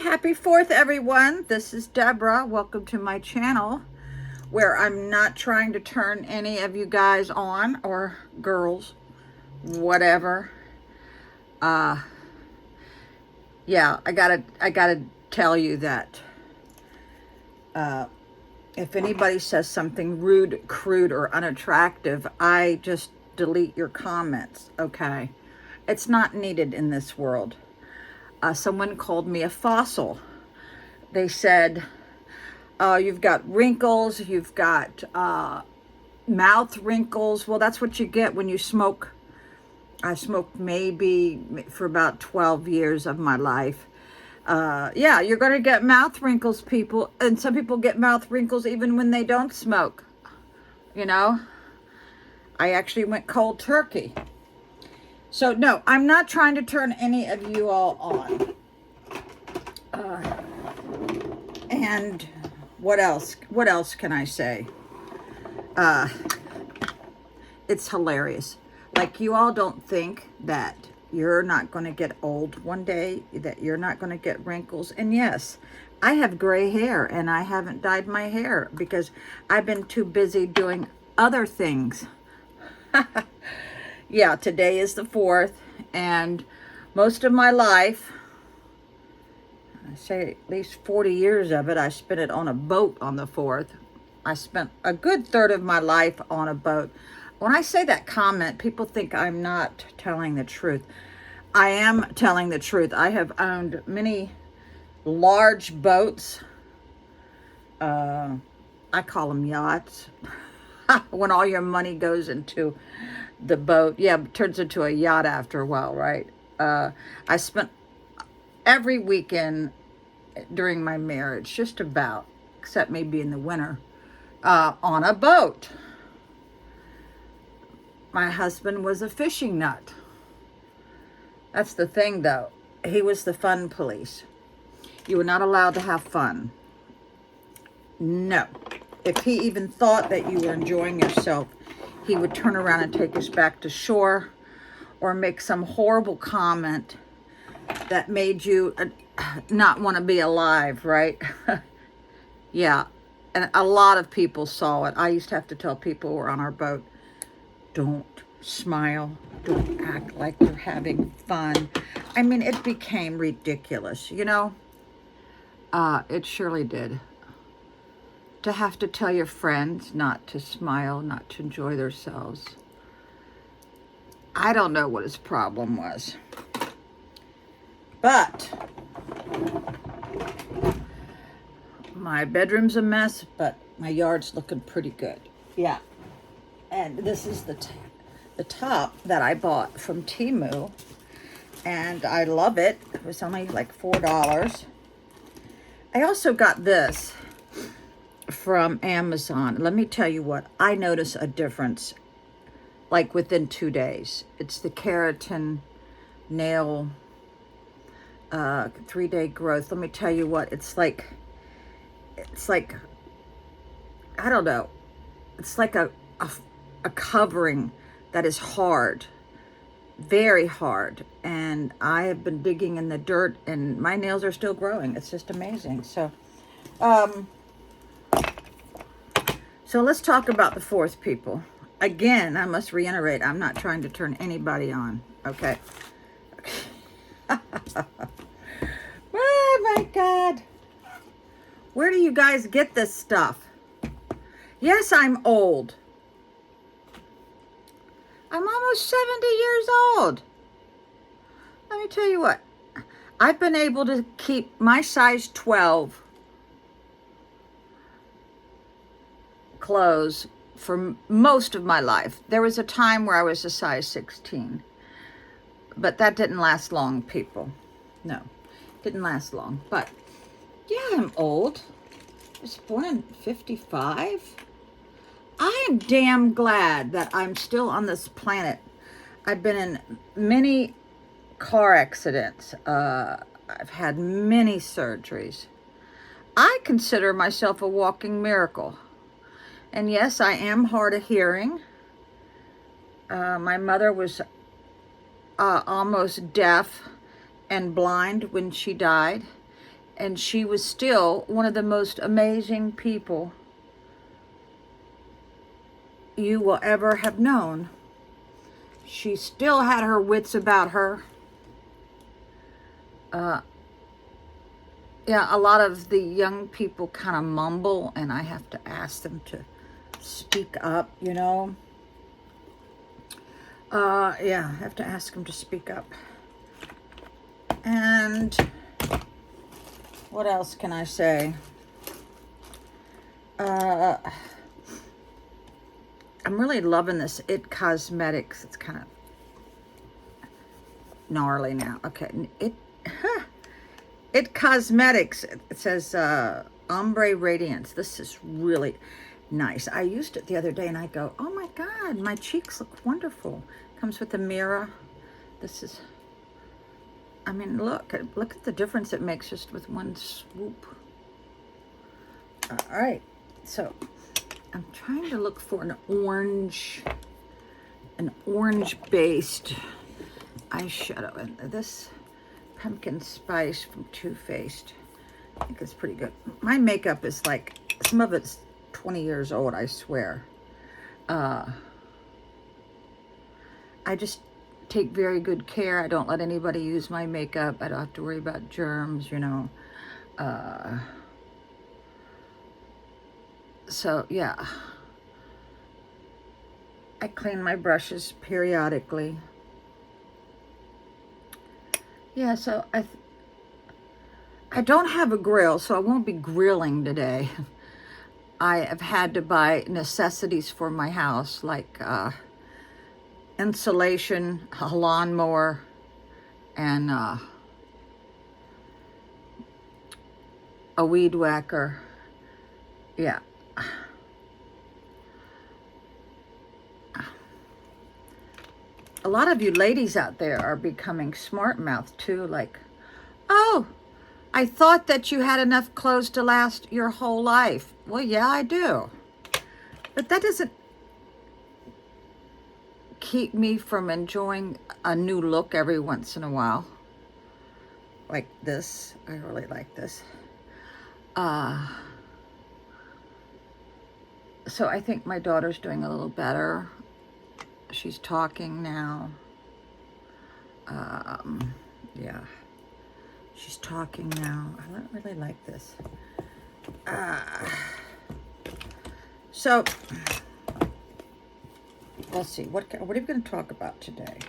Happy 4th, everyone. This is Deborah. Welcome to my channel where I'm not trying to turn any of you guys on or girls, whatever. Yeah, I gotta tell you that if anybody says something rude, crude, or unattractive, I just delete your comments, okay? It's not needed in this world. Someone called me a fossil. They said, you've got wrinkles, you've got mouth wrinkles. Well, that's what you get when you smoke. I smoked maybe for about 12 years of my life. Yeah, you're going to get mouth wrinkles, people. And some people get mouth wrinkles even when they don't smoke. You know, I actually went cold turkey. So, no, I'm not trying to turn any of you all on. And what else? What else can I say? It's hilarious. Like, you all don't think that you're not going to get old one day, that you're not going to get wrinkles. And yes, I have gray hair and I haven't dyed my hair because I've been too busy doing other things. Yeah, today is the 4th, and most of my life, I say at least 40 years of it, I spent it on a boat on the 4th. I spent a good third of my life on a boat. When I say that comment, people think I'm not telling the truth. I am telling the truth. I have owned many large boats. I call them yachts. When all your money goes into the boat, yeah, it turns into a yacht after a while, right? I spent every weekend during my marriage, just about, except maybe in the winter, on a boat. My husband was a fishing nut. That's the thing, though. He was the fun police. You were not allowed to have fun. No. If he even thought that you were enjoying yourself, he would turn around and take us back to shore or make some horrible comment that made you not want to be alive, right? Yeah. And a lot of people saw it. I used to have to tell people who were on our boat, don't smile, don't act like you're having fun. I mean, it became ridiculous, you know? It surely did. To have to tell your friends not to smile, not to enjoy themselves. I don't know what his problem was. But my bedroom's a mess, but my yard's looking pretty good. Yeah. And this is the top that I bought from Temu. And I love it. It was only like $4. I also got this from Amazon. Let me tell you what, I notice a difference like within 2 days. It's the keratin nail 3-day growth. Let me tell you what, it's like I don't know, it's like a covering that is hard, very hard, and I have been digging in the dirt and my nails are still growing. It's just amazing. So let's talk about the 4th, people. Again, I must reiterate, I'm not trying to turn anybody on, okay? Oh, my God. Where do you guys get this stuff? Yes, I'm old. I'm almost 70 years old. Let me tell you what. I've been able to keep my size 12 clothes for most of my life. There was a time where I was a size 16, but that didn't last long, people. No, didn't last long. But yeah, I'm old. I was born in 55. I am damn glad that I'm still on this planet. I've been in many car accidents. I've had many surgeries. I consider myself a walking miracle. And yes, I am hard of hearing. My mother was almost deaf and blind when she died. And she was still one of the most amazing people you will ever have known. She still had her wits about her. Yeah, a lot of the young people kind of mumble, and I have to ask them to speak up, you know. Yeah, I have to ask them to speak up. And what else can I say? I'm really loving this It Cosmetics. It's kind of gnarly now. Okay, It Cosmetics. It says Ombre Radiance. This is really nice. I used it the other day and I go, oh my God, my cheeks look wonderful. Comes with a mirror. This is, I mean, look at the difference it makes just with one swoop. All right, so I'm trying to look for an orange-based eyeshadow. And this Pumpkin Spice from Too Faced, I think it's pretty good. My makeup is like, some of it's 20 years old, I swear. I just take very good care. I don't let anybody use my makeup. I don't have to worry about germs, you know. So, yeah. I clean my brushes periodically. Yeah, so I don't have a grill, so I won't be grilling today. I have had to buy necessities for my house, like insulation, a lawnmower, and a weed whacker. Yeah. A lot of you ladies out there are becoming smart-mouthed too, like, oh, I thought that you had enough clothes to last your whole life. Well, yeah, I do. But that doesn't keep me from enjoying a new look every once in a while. Like this. I really like this. So I think my daughter's doing a little better. She's talking now. Yeah. She's talking now. I don't really like this. So, let's see. What are we going to talk about today?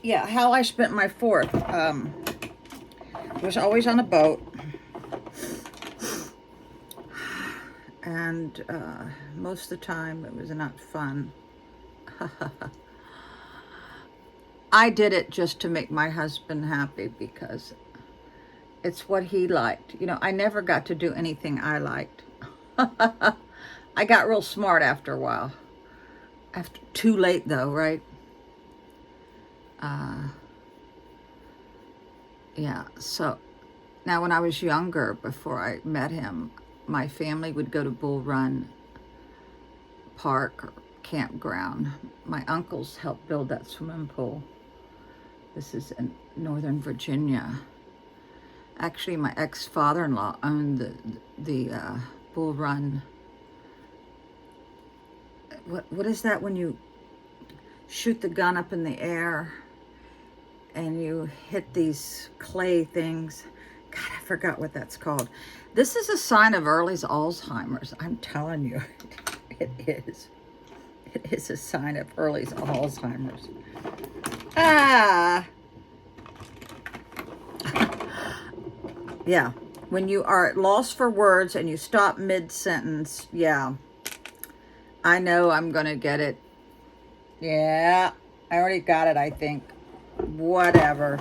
Yeah, how I spent my 4th. Was always on a boat. And most of the time it was not fun. I did it just to make my husband happy because it's what he liked. You know, I never got to do anything I liked. I got real smart after a while. Too late though, right? Yeah, so now when I was younger, before I met him, my family would go to Bull Run Park or campground. My uncles helped build that swimming pool. This is in Northern Virginia. Actually, my ex-father-in-law owned the Bull Run. What is that when you shoot the gun up in the air and you hit these clay things? God, I forgot what that's called. This is a sign of early Alzheimer's. I'm telling you, it is. It is a sign of early Alzheimer's. Yeah, when you are at loss for words and you stop mid-sentence, yeah. I know I'm going to get it. Yeah, I already got it, I think. Whatever.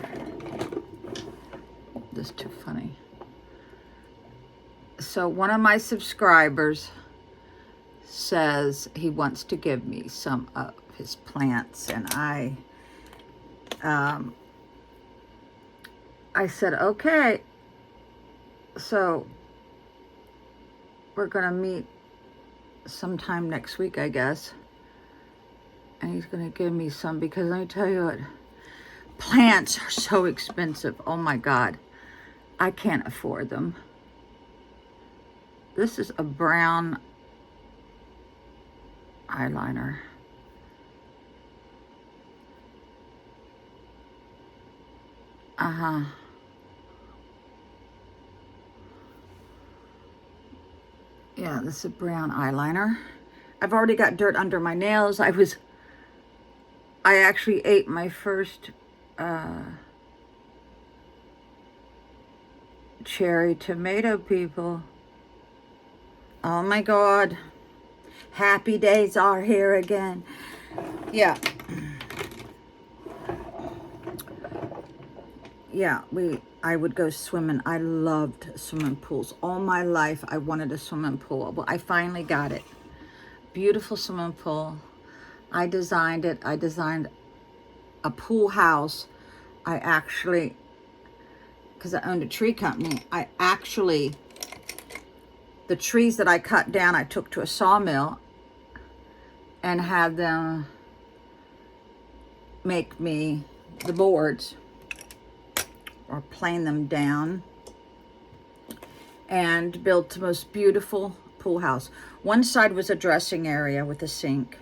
This is too funny. So one of my subscribers says he wants to give me some of his plants, and I said, okay. So we're going to meet sometime next week, I guess. And he's going to give me some because let me tell you what, plants are so expensive. Oh my God. I can't afford them. This is a brown eyeliner. Uh-huh. Yeah, this is a brown eyeliner. I've already got dirt under my nails. I actually ate my first cherry tomato, people. Oh my God. Happy days are here again. Yeah. Yeah, I would go swimming. I loved swimming pools. All my life, I wanted a swimming pool. Well, I finally got it. Beautiful swimming pool. I designed it. I designed a pool house. I actually, because I owned a tree company, the trees that I cut down, I took to a sawmill and had them make me the boards or plane them down and built the most beautiful pool house. One side was a dressing area with a sink.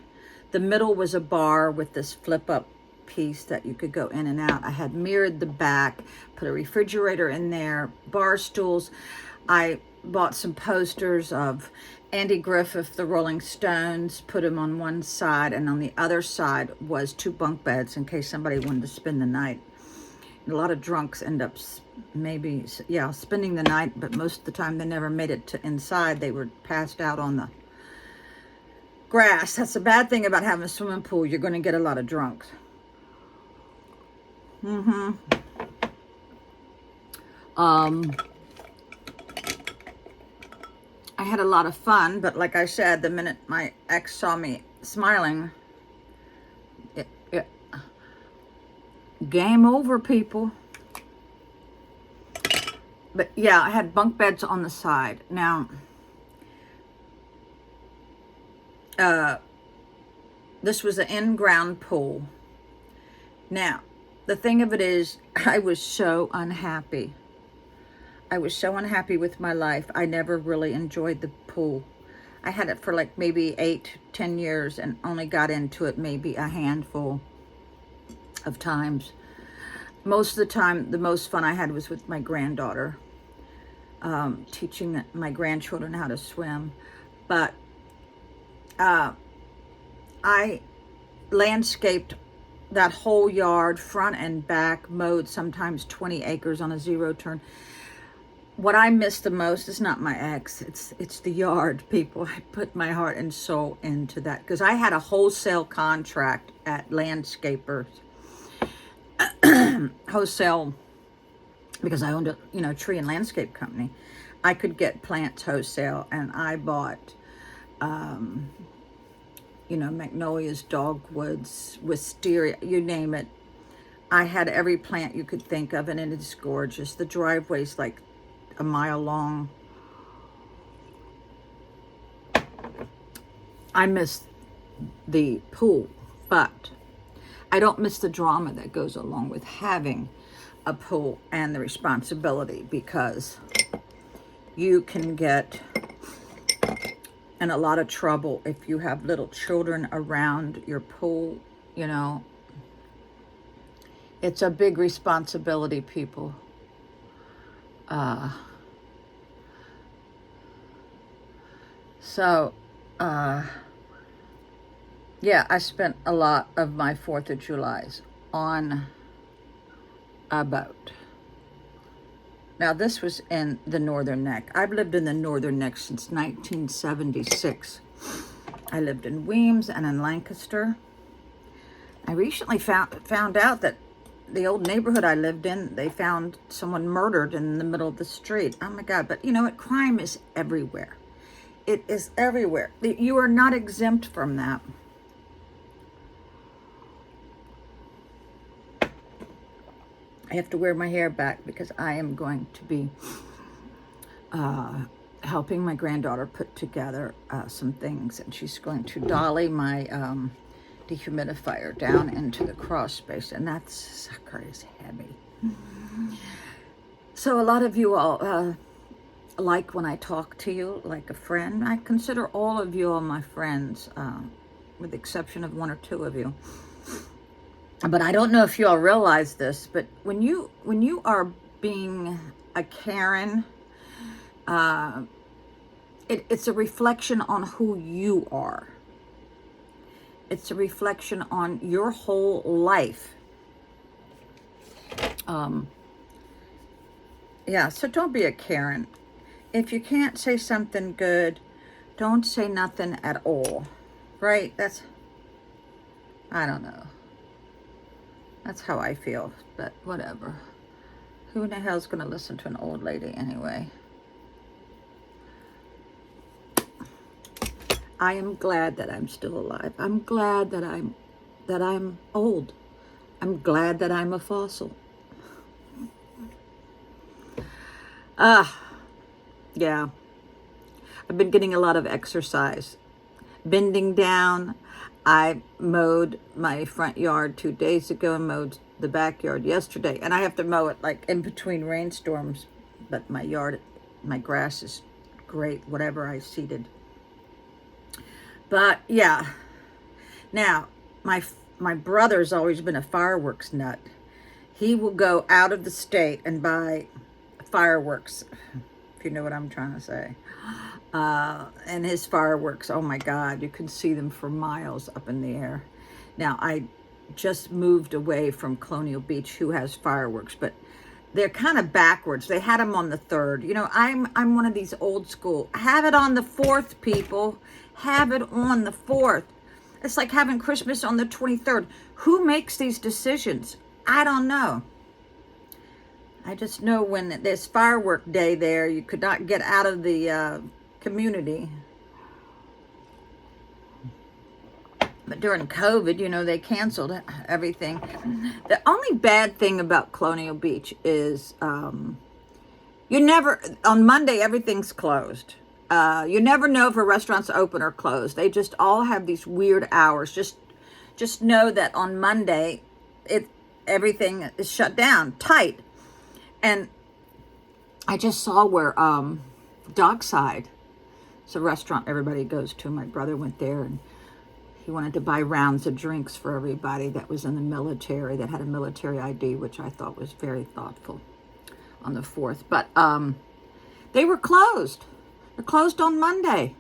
The middle was a bar with this flip up piece that you could go in and out. I had mirrored the back, put a refrigerator in there, bar stools. I bought some posters of Andy Griffith, the Rolling Stones, put them on one side, and on the other side was 2 bunk beds in case somebody wanted to spend the night. A lot of drunks end up spending the night, but most of the time they never made it to inside. They were passed out on the grass. That's the bad thing about having a swimming pool. You're going to get a lot of drunks. I had a lot of fun, but like I said, the minute my ex saw me smiling, game over, people. But yeah, I had bunk beds on the side. Now, this was an in-ground pool. Now, the thing of it is, I was so unhappy. I was so unhappy with my life. I never really enjoyed the pool. I had it for like maybe 8-10 years and only got into it maybe a handful of times. Most of the time, the most fun I had was with my granddaughter, teaching my grandchildren how to swim. But I landscaped that whole yard, front and back, mowed sometimes 20 acres on a zero turn. What I miss the most is not my ex. It's the yard, people. I put my heart and soul into that because I had a wholesale contract at Landscapers. Wholesale, because I owned a tree and landscape company. I could get plants wholesale, and I bought magnolias, dogwoods, wisteria, you name it. I had every plant you could think of, and it is gorgeous. The driveway's like a mile long. I miss the pool, but I don't miss the drama that goes along with having a pool and the responsibility, because you can get in a lot of trouble if you have little children around your pool. It's a big responsibility, people. Yeah, I spent a lot of my 4th of Julys on a boat. Now, this was in the Northern Neck. I've lived in the Northern Neck since 1976. I lived in Weems and in Lancaster. I recently found out that the old neighborhood I lived in, they found someone murdered in the middle of the street. Oh my God. But you know what? Crime is everywhere. It is everywhere. You are not exempt from that. I have to wear my hair back because I am going to be helping my granddaughter put together some things. And she's going to dolly my dehumidifier down into the crawl space, and that sucker is heavy. So a lot of you all like when I talk to you like a friend. I consider all of you all my friends, with the exception of one or two of you. But I don't know if you all realize this, but when you are being a Karen, it's a reflection on who you are. It's a reflection on your whole life. Yeah, so don't be a Karen. If you can't say something good, don't say nothing at all. Right? I don't know. That's how I feel, but whatever. Who in the hell's going to listen to an old lady anyway? I am glad that I'm still alive. I'm glad that I'm old. I'm glad that I'm a fossil. Yeah. I've been getting a lot of exercise. Bending down. I mowed my front yard 2 days ago and mowed the backyard yesterday. And I have to mow it like in between rainstorms. But my grass is great, whatever I seeded. But yeah. Now, my brother's always been a fireworks nut. He will go out of the state and buy fireworks, if you know what I'm trying to say. And his fireworks, oh my God, you can see them for miles up in the air. Now, I just moved away from Colonial Beach, who has fireworks, but they're kind of backwards. They had them on the 3rd. You know, I'm one of these old school. Have it on the 4th, people. Have it on the 4th. It's like having Christmas on the 23rd. Who makes these decisions? I don't know. I just know when there's firework day there, you could not get out of the community. But during COVID, you know, they canceled everything. The only bad thing about Colonial Beach is on Monday, everything's closed. You never know if a restaurant's open or closed. They just all have these weird hours. Just know that on Monday, everything is shut down, tight. And I just saw where Dockside, it's a restaurant everybody goes to. My brother went there and he wanted to buy rounds of drinks for everybody that was in the military, that had a military ID, which I thought was very thoughtful on the 4th. But they were closed. They're closed on Monday.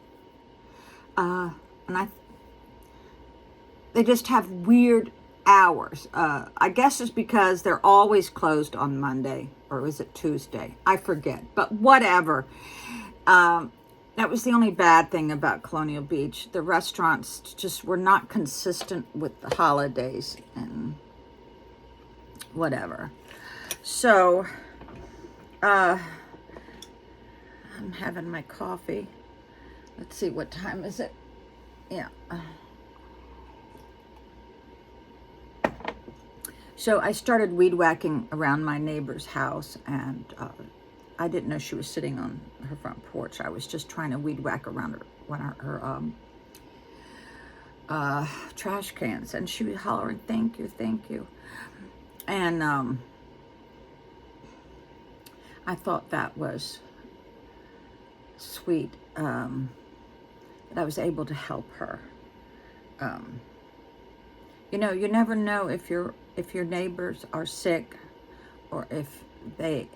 They just have weird hours. I guess it's because they're always closed on Monday, or is it Tuesday? I forget, but whatever. That was the only bad thing about Colonial Beach. The restaurants just were not consistent with the holidays and whatever. So, I'm having my coffee. Let's see, what time is it? Yeah. So I started weed whacking around my neighbor's house, and I didn't know she was sitting on her front porch. I was just trying to weed whack around her trash cans, and she was hollering, "Thank you, thank you." And I thought that was sweet, that I was able to help her. You know, you never know if your neighbors are sick, or if they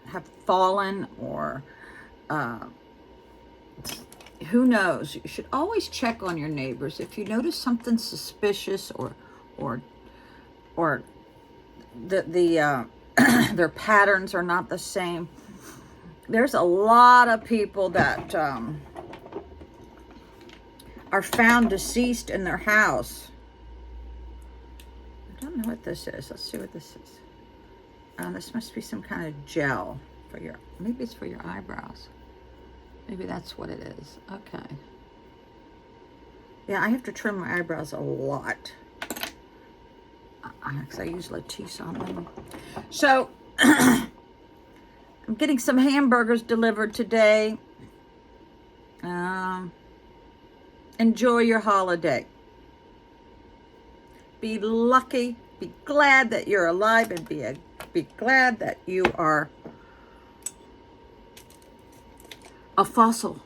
have fallen, or who knows. You should always check on your neighbors. If you notice something suspicious, or the their patterns are not the same. There's a lot of people that are found deceased in their house. I don't know what this is. Let's see what this is. This must be some kind of gel for maybe it's for your eyebrows. Maybe that's what it is. Okay. Yeah, I have to trim my eyebrows a lot, because I use Latisse on them. So, I'm getting some hamburgers delivered today. Enjoy your holiday. Be lucky. Be glad that you're alive, and be glad that you are a fossil.